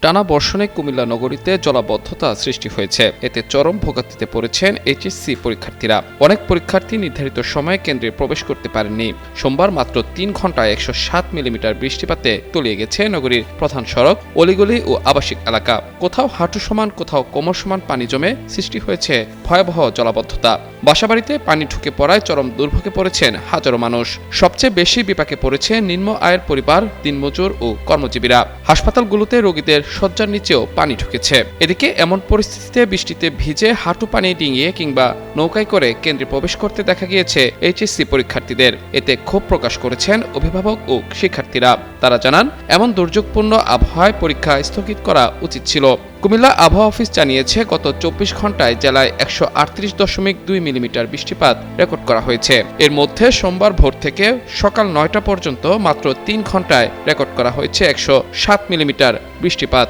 টানা বর্ষণে কুমিল্লা নগরীতে জলাবদ্ধতা সৃষ্টি হয়েছে। এতে চরম ভোগান্তিতে পড়েছেন এইচএসসি পরীক্ষার্থীরা। অনেক পরীক্ষার্থী নির্ধারিত সময়ে কেন্দ্রে প্রবেশ করতে পারেননি। সোমবার মাত্র 3 ঘন্টায় 107 মিলিমিটার বৃষ্টিপাতে তলিয়ে গেছে নগরীর প্রধান সড়ক, অলিগলি ও আবাসিক এলাকা। কোথাও হাঁটু সমান, কোথাও কোমর সমান পানি জমে সৃষ্টি হয়েছে ভয়াবহ জলাবদ্ধতা। বাসাবাড়িতে পানি ঢুকে পড়ায় চরম দুর্ভোগে পড়েছেন হাজারো মানুষ। সবচেয়ে বেশি বিপাকে পড়েছে নিম্ন আয়ের পরিবার, দিনমজুর ও কর্মজীবীরা। হাসপাতালগুলোতে রোগীদের শয্যার নিচেও পানি ঢুকেছে। এদিকে এমন পরিস্থিতিতে বৃষ্টিতে ভিজে হাঁটু পানি ডিঙিয়ে কিংবা নৌকায় করে কেন্দ্রে প্রবেশ করতে দেখা গিয়েছে এইচএসসি পরীক্ষার্থীদের। এতে ক্ষোভ প্রকাশ করেছেন অভিভাবক ও শিক্ষার্থীরা। তারা জানান, এমন দুর্যোগপূর্ণ আবহাওয়ায় পরীক্ষা স্থগিত করা উচিত ছিল। কুমিল্লা আবহাওয়া অফিস জানিয়েছে, গত 24 ঘন্টায় জেলায় 138.2 মিলিমিটার বৃষ্টিপাত রেকর্ড করা হয়েছে। এর মধ্যে সোমবার ভোর থেকে সকাল 9টা পর্যন্ত মাত্র 3 ঘন্টায় রেকর্ড করা হয়েছে 107 মিলিমিটার বৃষ্টিপাত।